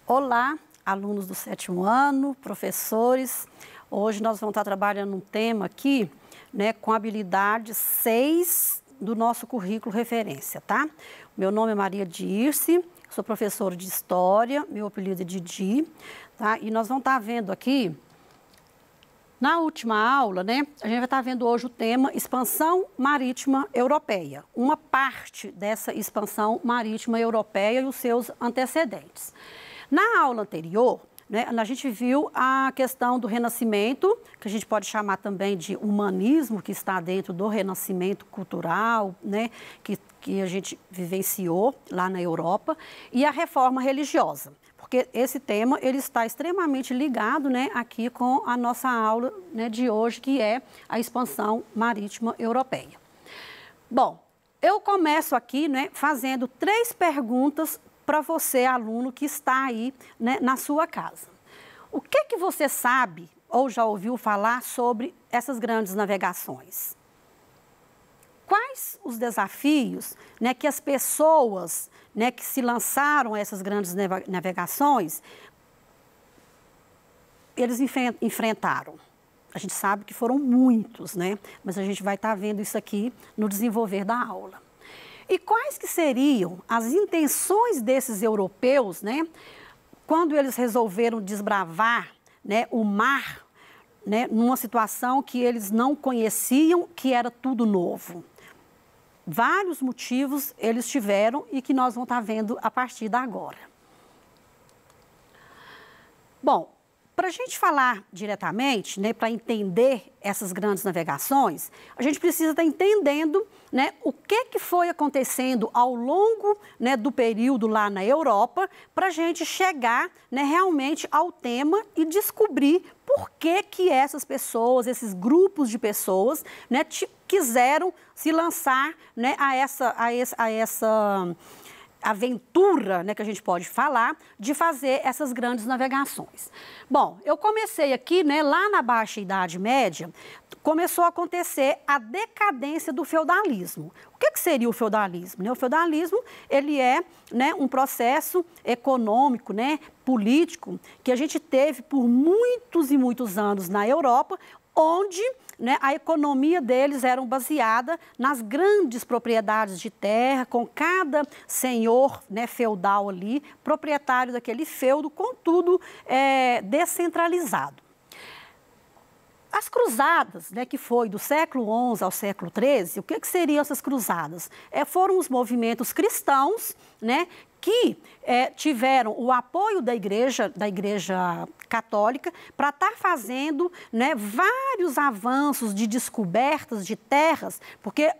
Olá, alunos do 7º ano, professores. Hoje nós vamos estar trabalhando um tema aqui, né, com habilidade 6 do nosso currículo referência, tá? Meu nome é Maria Dirce, sou professora de História, meu apelido é Didi, tá? E nós vamos estar vendo aqui, na última aula, né, a gente vai estar vendo hoje o tema Expansão Marítima Europeia, uma parte dessa expansão marítima europeia e os seus antecedentes. Na aula anterior, né, a gente viu a questão do Renascimento, que a gente pode chamar também de humanismo, que está dentro do Renascimento cultural, né, que a gente vivenciou lá na Europa, e a reforma religiosa, porque esse tema ele está extremamente ligado, né, aqui com a nossa aula, né, de hoje, que é a expansão marítima europeia. Bom, eu começo aqui, né, fazendo 3 perguntas para você, aluno, que está aí, né, na sua casa. O que você sabe ou já ouviu falar sobre essas grandes navegações? Quais os desafios, né, que as pessoas, né, que se lançaram a essas grandes navegações, eles enfrentaram? A gente sabe que foram muitos, né? Mas a gente vai estar vendo isso aqui no desenvolver da aula. E quais que seriam as intenções desses europeus, né, quando eles resolveram desbravar, né, o mar, né, numa situação que eles não conheciam, que era tudo novo? Vários motivos eles tiveram e que nós vamos estar vendo a partir de agora. Bom, para a gente falar diretamente, né, para entender essas grandes navegações, a gente precisa estar entendendo, né, o que foi acontecendo ao longo, né, do período lá na Europa, para a gente chegar, né, realmente ao tema e descobrir por que essas pessoas, esses grupos de pessoas, né, quiseram se lançar, né, a essa aventura, né, que a gente pode falar, de fazer essas grandes navegações. Bom, eu comecei aqui, né, lá na Baixa Idade Média, começou a acontecer a decadência do feudalismo. O que seria o feudalismo? O feudalismo, ele é, né, um processo econômico, né, político, que a gente teve por muitos e muitos anos na Europa, onde, né, a economia deles era baseada nas grandes propriedades de terra, com cada senhor, né, feudal ali, proprietário daquele feudo, com tudo descentralizado. As cruzadas, né, que foi do século XI ao século XIII, o que seriam essas cruzadas? Foram os movimentos cristãos, né, que tiveram o apoio da igreja católica para estar fazendo, né, vários avanços de descobertas de terras, porque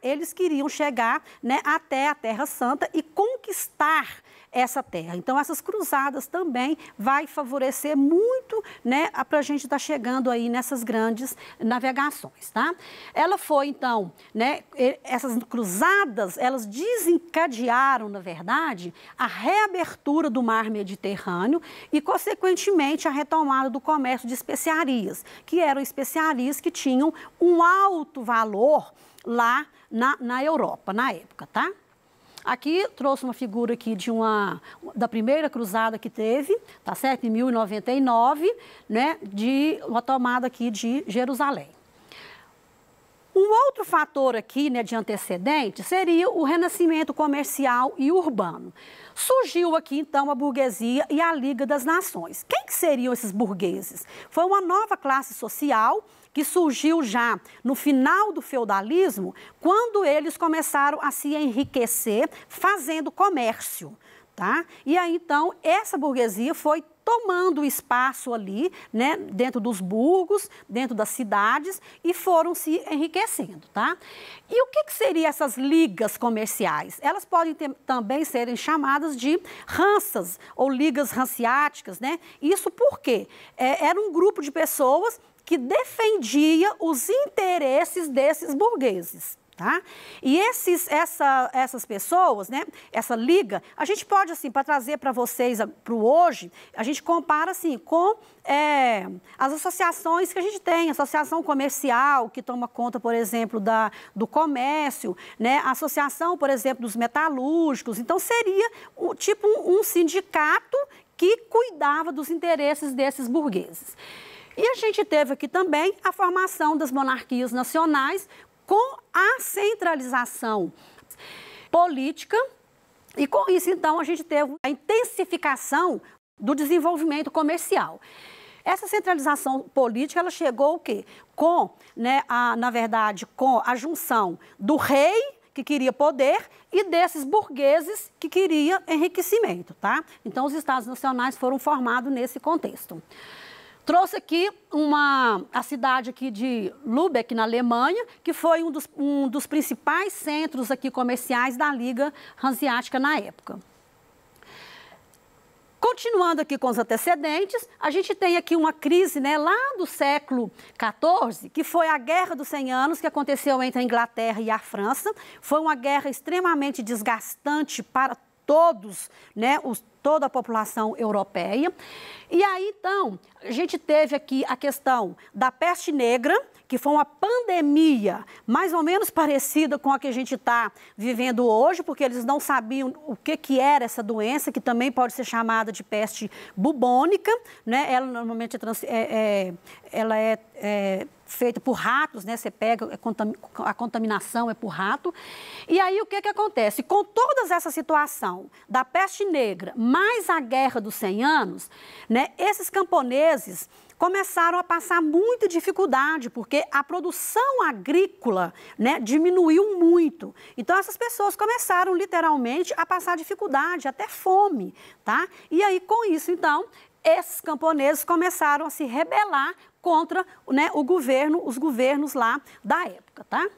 eles queriam chegar, né, até a Terra Santa e conquistar essa terra. Então, essas cruzadas também vai favorecer muito, né, para a gente estar chegando aí nessas grandes navegações, tá? Ela foi, então, né, essas cruzadas, elas desencadearam, na verdade, a reabertura do mar Mediterrâneo e, consequentemente, a retomada do comércio de especiarias, que eram especiarias que tinham um alto valor lá na Europa, na época, tá? Aqui trouxe uma figura aqui da primeira cruzada que teve, tá certo? Em 1099, né, de uma tomada aqui de Jerusalém. Um outro fator aqui, né, de antecedente seria o renascimento comercial e urbano. Surgiu aqui, então, a burguesia e a Liga das Nações. Quem que seriam esses burgueses? Foi uma nova classe social que surgiu já no final do feudalismo, quando eles começaram a se enriquecer fazendo comércio, tá? E aí, então, essa burguesia foi tomando espaço ali, né, dentro dos burgos, dentro das cidades, e foram se enriquecendo, tá? E o que seriam essas ligas comerciais? Elas podem também serem chamadas de ranças ou ligas ranciáticas, né? Isso porque era um grupo de pessoas que defendia os interesses desses burgueses. Tá? E essas pessoas, né, essa liga, a gente pode, assim, para trazer para vocês, para o hoje, a gente compara, assim, com as associações que a gente tem, associação comercial, que toma conta, por exemplo, do comércio, né, a associação, por exemplo, dos metalúrgicos. Então, seria tipo um sindicato que cuidava dos interesses desses burgueses. E a gente teve aqui também a formação das monarquias nacionais com a centralização política e com isso, então, a gente teve a intensificação do desenvolvimento comercial. Essa centralização política, ela chegou o quê? Com, né, na verdade, com a junção do rei, que queria poder, e desses burgueses que queria enriquecimento, tá? Então, os estados nacionais foram formados nesse contexto. Trouxe aqui a cidade aqui de Lübeck, na Alemanha, que foi um dos principais centros aqui comerciais da Liga Hanseática na época. Continuando aqui com os antecedentes, a gente tem aqui uma crise, né, lá do século XIV, que foi a Guerra dos 100 Anos, que aconteceu entre a Inglaterra e a França. Foi uma guerra extremamente desgastante para todos, né, toda a população europeia. E aí, então, a gente teve aqui a questão da peste negra, que foi uma pandemia mais ou menos parecida com a que a gente está vivendo hoje, porque eles não sabiam o que era essa doença, que também pode ser chamada de peste bubônica, né? Ela normalmente ela é feita por ratos, né? Você pega, a contaminação é por rato. E aí o que acontece? Com toda essa situação da peste negra, mais a Guerra dos 100 Anos, né? Esses camponeses começaram a passar muita dificuldade, porque a produção agrícola, né, diminuiu muito. Então, essas pessoas começaram literalmente a passar dificuldade, até fome, tá? E aí, com isso, então, esses camponeses começaram a se rebelar contra, né, os governos lá da época, tá?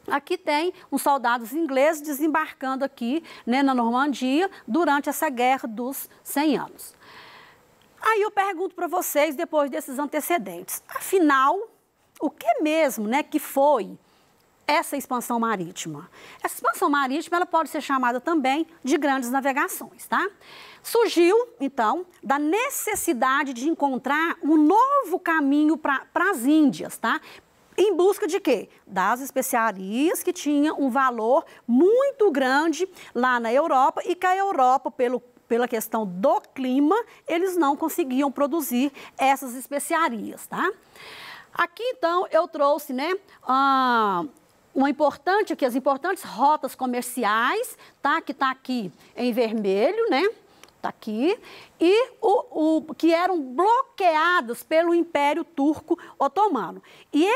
Aqui tem uns soldados ingleses desembarcando aqui, né, na Normandia durante essa Guerra dos 100 Anos. Aí eu pergunto para vocês, depois desses antecedentes, afinal, o que mesmo, né, que foi essa expansão marítima? Essa expansão marítima, ela pode ser chamada também de grandes navegações, tá? Surgiu, então, da necessidade de encontrar um novo caminho para as Índias, tá? Em busca de quê? Das especiarias que tinham um valor muito grande lá na Europa e que a Europa, pela questão do clima, eles não conseguiam produzir essas especiarias, tá? Aqui, então, eu trouxe, né, as importantes rotas comerciais, tá? Que está aqui em vermelho, né? Está aqui. E que eram bloqueadas pelo Império Turco Otomano. E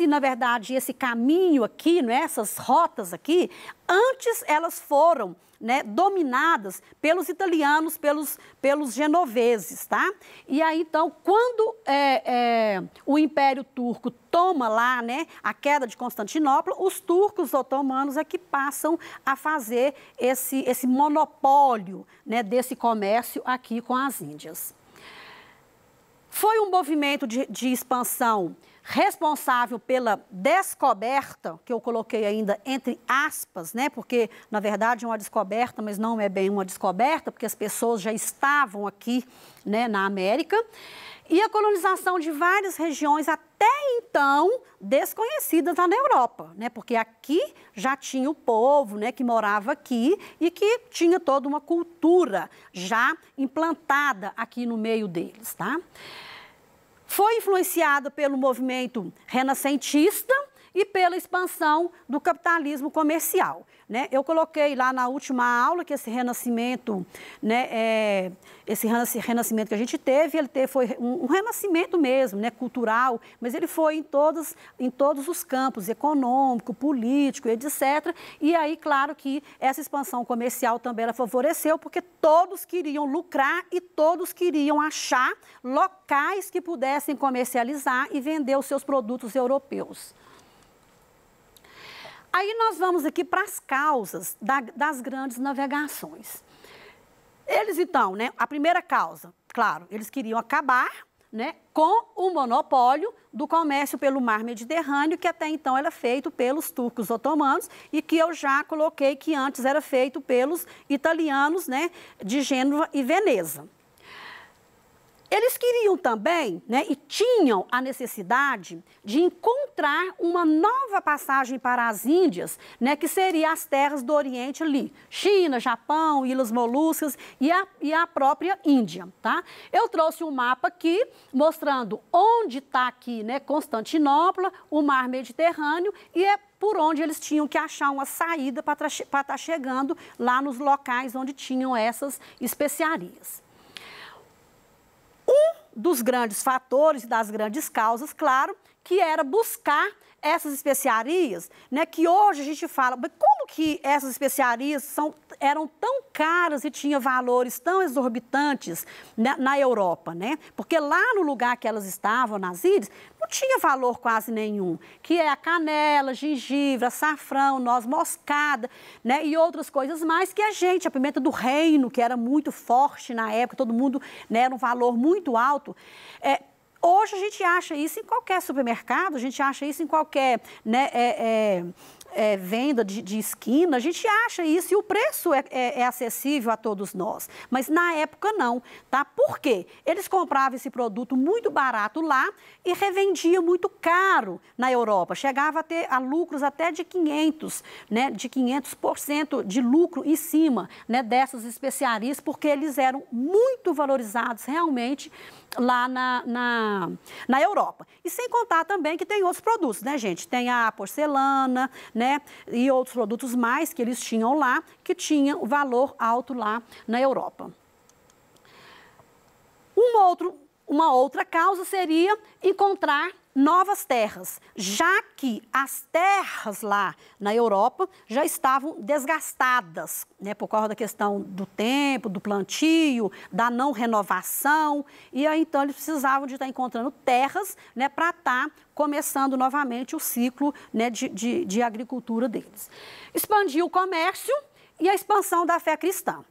na verdade, esse caminho aqui, né, essas rotas aqui, antes elas foram, né, dominadas pelos italianos, pelos genoveses, tá? E aí, então, quando o Império Turco toma lá, né, a queda de Constantinopla, os turcos otomanos é que passam a fazer esse monopólio, né, desse comércio aqui com as Índias. Foi um movimento de expansão responsável pela descoberta, que eu coloquei ainda entre aspas, né? Porque, na verdade, é uma descoberta, mas não é bem uma descoberta, porque as pessoas já estavam aqui, né, na América. E a colonização de várias regiões até então desconhecidas lá na Europa, né? Porque aqui já tinha o povo, né, que morava aqui e que tinha toda uma cultura já implantada aqui no meio deles, tá? Foi influenciada pelo movimento renascentista e pela expansão do capitalismo comercial, né? Eu coloquei lá na última aula que esse renascimento, né, esse renascimento que a gente teve, foi um renascimento mesmo, né, cultural, mas ele foi em todos os campos, econômico, político, etc. E aí, claro que essa expansão comercial também ela favoreceu, porque todos queriam lucrar e todos queriam achar locais que pudessem comercializar e vender os seus produtos europeus. Aí nós vamos aqui para as causas das grandes navegações. Eles, então, né, a primeira causa, claro, eles queriam acabar, né, com o monopólio do comércio pelo mar Mediterrâneo, que até então era feito pelos turcos otomanos e que eu já coloquei que antes era feito pelos italianos, né, de Gênova e Veneza. Eles queriam também, né, e tinham a necessidade de encontrar uma nova passagem para as Índias, né, que seria as terras do Oriente ali, China, Japão, Ilhas Molucas e a própria Índia, tá? Eu trouxe um mapa aqui mostrando onde está aqui, né, Constantinopla, o Mar Mediterrâneo, e é por onde eles tinham que achar uma saída para estar chegando lá nos locais onde tinham essas especiarias. Um dos grandes fatores e das grandes causas, claro, que era buscar essas especiarias, né, que hoje a gente fala, mas como que essas especiarias eram tão caras e tinham valores tão exorbitantes, né, na Europa, né? Porque lá no lugar que elas estavam, nas ilhas, não tinha valor quase nenhum, que é a canela, gengibre, açafrão, noz moscada, né, e outras coisas mais que a pimenta do reino, que era muito forte na época, todo mundo, né, era um valor muito alto. Hoje a gente acha isso em qualquer supermercado, a gente acha isso em qualquer, né, venda de esquina, a gente acha isso e o preço é acessível a todos nós. Mas na época não, tá? Por quê? Eles compravam esse produto muito barato lá e revendiam muito caro na Europa. Chegava a ter lucros até de 500%, né, de 500% de lucro em cima, né, dessas especiarias, porque eles eram muito valorizados realmente lá na Europa. E sem contar também que tem outros produtos, né, gente? Tem a porcelana, né, e outros produtos mais que eles tinham lá, que tinham valor alto lá na Europa. Uma outra causa seria encontrar novas terras, já que as terras lá na Europa já estavam desgastadas, né, por causa da questão do tempo, do plantio, da não renovação, e aí então eles precisavam de estar encontrando terras, né, para estar começando novamente o ciclo, né, de agricultura deles. Expandiu o comércio e a expansão da fé cristã.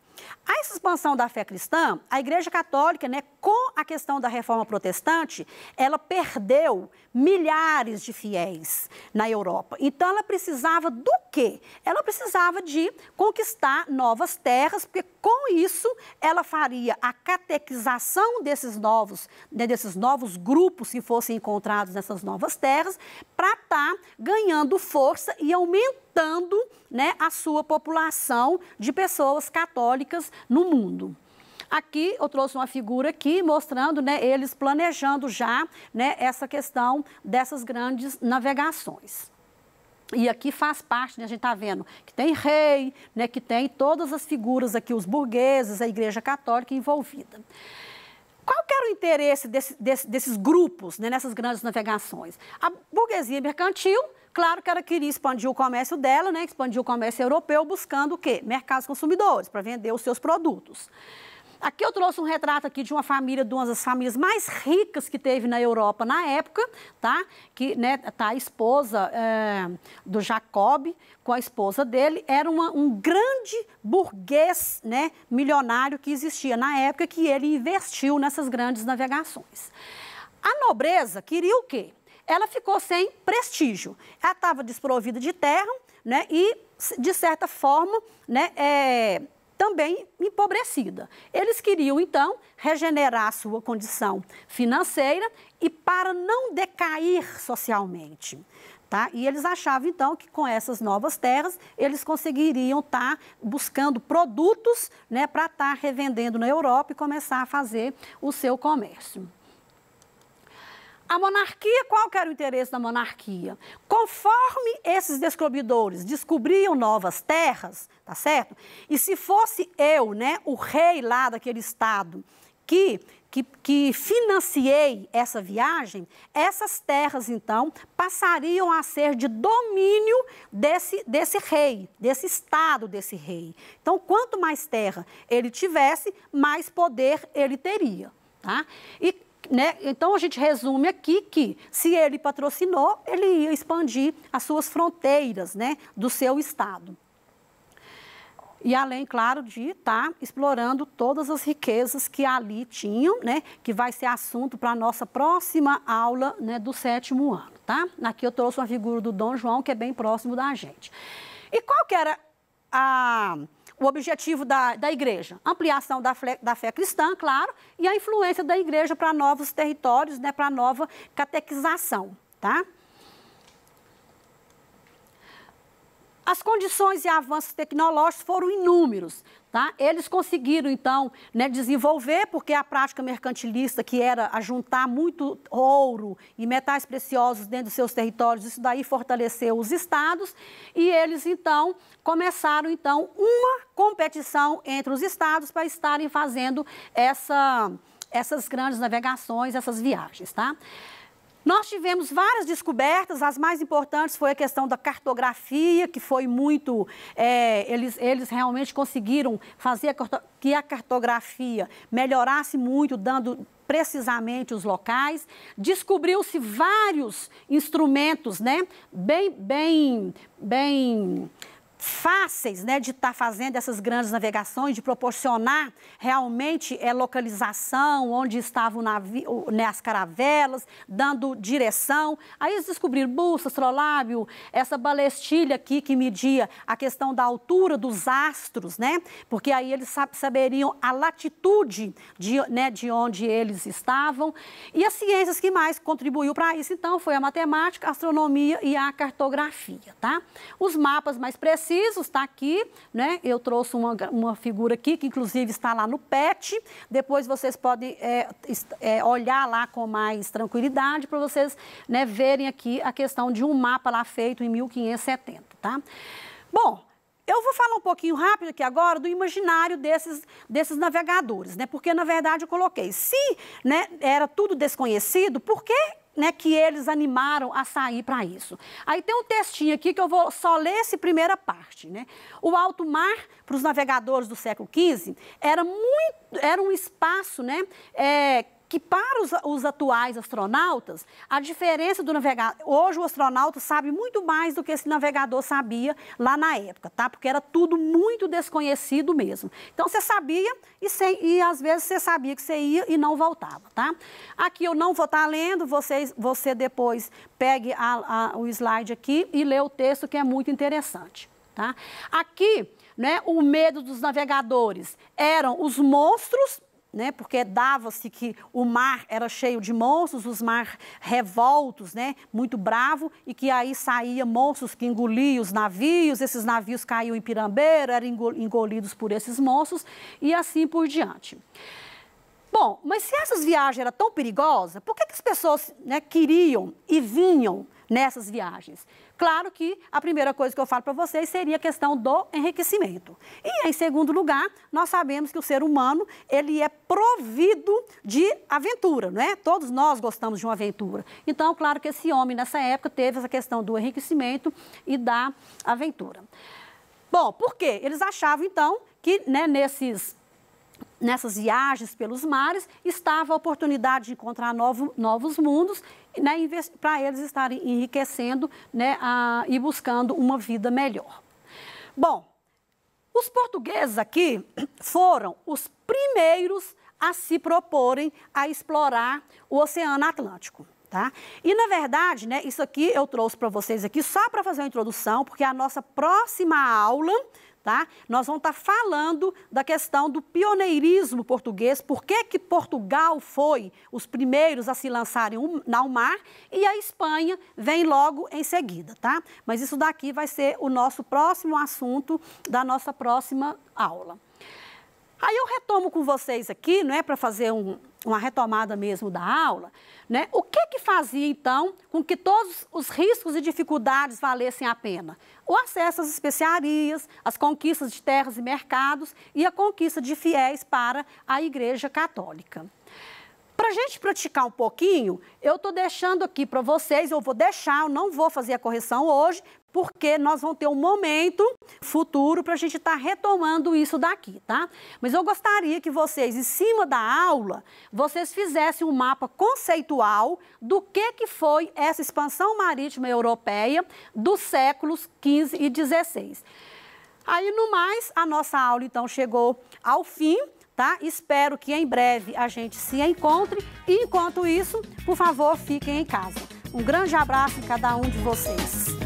A expansão da fé cristã, a Igreja Católica, né, com a questão da Reforma Protestante, ela perdeu milhares de fiéis na Europa. Então, ela precisava do quê? Ela precisava de conquistar novas terras, porque com isso ela faria a catequização desses novos grupos que fossem encontrados nessas novas terras, para estar ganhando força e aumentando, né, a sua população de pessoas católicas no mundo. Aqui eu trouxe uma figura aqui mostrando, né, eles planejando já, né, essa questão dessas grandes navegações. E aqui faz parte, né, a gente está vendo que tem rei, né, que tem todas as figuras aqui, os burgueses, a Igreja Católica envolvida. Qual que era o interesse desses grupos, né, nessas grandes navegações? A burguesia mercantil, claro que ela queria expandir o comércio dela, né, expandir o comércio europeu, buscando o quê? Mercados consumidores, para vender os seus produtos. Aqui eu trouxe um retrato aqui de uma família, de uma das famílias mais ricas que teve na Europa na época, tá? Que, né, tá a esposa do Jacob com a esposa dele, era um grande burguês, né, milionário que existia na época, que ele investiu nessas grandes navegações. A nobreza queria o quê? Ela ficou sem prestígio. Ela estava desprovida de terra, né, e, de certa forma, né, também empobrecida. Eles queriam, então, regenerar a sua condição financeira e para não decair socialmente. Tá? E eles achavam, então, que com essas novas terras, eles conseguiriam estar buscando produtos, né, para estar revendendo na Europa e começar a fazer o seu comércio. A monarquia, qual que era o interesse da monarquia? Conforme esses descobridores descobriam novas terras, tá certo? E se fosse eu, né, o rei lá daquele estado, que financiei essa viagem, essas terras, então, passariam a ser de domínio desse rei, desse estado desse rei. Então, quanto mais terra ele tivesse, mais poder ele teria, tá? Né? Então, a gente resume aqui que, se ele patrocinou, ele ia expandir as suas fronteiras, né, do seu estado. E além, claro, de estar explorando todas as riquezas que ali tinham, né, que vai ser assunto para a nossa próxima aula, né, do 7º ano, tá? Aqui eu trouxe uma figura do Dom João, que é bem próximo da gente. E qual que era o objetivo da igreja? Ampliação da fé cristã, claro, e a influência da igreja para novos territórios, né, para nova catequização, tá? As condições e avanços tecnológicos foram inúmeros, tá? Eles conseguiram, então, né, desenvolver, porque a prática mercantilista, que era ajuntar muito ouro e metais preciosos dentro dos seus territórios, isso daí fortaleceu os estados, e eles, então, começaram, então, uma competição entre os estados para estarem fazendo essas grandes navegações, essas viagens, tá? Nós tivemos várias descobertas, as mais importantes foi a questão da cartografia, que foi muito, eles realmente conseguiram fazer que a cartografia melhorasse muito, dando precisamente os locais. Descobriu-se vários instrumentos, né, bem fáceis, né, de estar fazendo essas grandes navegações, de proporcionar realmente localização, onde estavam né, as caravelas, dando direção. Aí eles descobriram bússola, astrolábio, essa balestilha aqui que media a questão da altura dos astros, né, porque aí eles saberiam a latitude de onde eles estavam. E as ciências que mais contribuiu para isso, então, foi a matemática, a astronomia e a cartografia, tá? Os mapas mais precisos está aqui, né? Eu trouxe uma figura aqui, que inclusive está lá no PET. Depois vocês podem olhar lá com mais tranquilidade para vocês, né, verem aqui a questão de um mapa lá feito em 1570, tá? Bom, eu vou falar um pouquinho rápido aqui agora do imaginário desses navegadores, né? Porque, na verdade, eu coloquei, se, né, era tudo desconhecido, por que, né, que eles animaram a sair para isso? Aí tem um textinho aqui que eu vou só ler essa primeira parte, né? O alto mar, para os navegadores do século XV, era um espaço, né, que para os atuais astronautas, a diferença do navegador... Hoje o astronauta sabe muito mais do que esse navegador sabia lá na época, tá? Porque era tudo muito desconhecido mesmo. Então, você sabia e às vezes você sabia que você ia e não voltava, tá? Aqui eu não vou estar lendo, você depois pegue o slide aqui e lê o texto, que é muito interessante, tá? Aqui, né, o medo dos navegadores eram os monstros, né, porque dava-se que o mar era cheio de monstros, os mar revoltos, né, muito bravo, e que aí saía monstros que engoliam os navios, esses navios caíam em pirambeira, eram engolidos por esses monstros, e assim por diante. Bom, mas se essas viagens eram tão perigosas, por que as pessoas, né, queriam e vinham nessas viagens? Claro que a primeira coisa que eu falo para vocês seria a questão do enriquecimento. E, em segundo lugar, nós sabemos que o ser humano, ele é provido de aventura, não é? Todos nós gostamos de uma aventura. Então, claro que esse homem, nessa época, teve essa questão do enriquecimento e da aventura. Bom, por quê? Eles achavam, então, que, né, nessas viagens pelos mares, estava a oportunidade de encontrar novos mundos, né, para eles estarem enriquecendo, né, e buscando uma vida melhor. Bom, os portugueses aqui foram os primeiros a se proporem a explorar o Oceano Atlântico, tá? E, na verdade, né, isso aqui eu trouxe para vocês aqui só para fazer uma introdução, porque a nossa próxima aula... Tá? Nós vamos estar falando da questão do pioneirismo português, por que Portugal foi os primeiros a se lançarem ao mar e a Espanha vem logo em seguida, tá? Mas isso daqui vai ser o nosso próximo assunto da nossa próxima aula. Aí eu retomo com vocês aqui, não é, para fazer uma retomada mesmo da aula, né? O que fazia, então, com que todos os riscos e dificuldades valessem a pena? O acesso às especiarias, as conquistas de terras e mercados e a conquista de fiéis para a Igreja Católica. Para a gente praticar um pouquinho, eu estou deixando aqui para vocês, eu não vou fazer a correção hoje, porque nós vamos ter um momento futuro para a gente estar retomando isso daqui, tá? Mas eu gostaria que vocês, em cima da aula, vocês fizessem um mapa conceitual do que foi essa expansão marítima europeia dos séculos XV e XVI. Aí, no mais, a nossa aula, então, chegou ao fim, tá? Espero que em breve a gente se encontre e, enquanto isso, por favor, fiquem em casa. Um grande abraço em cada um de vocês.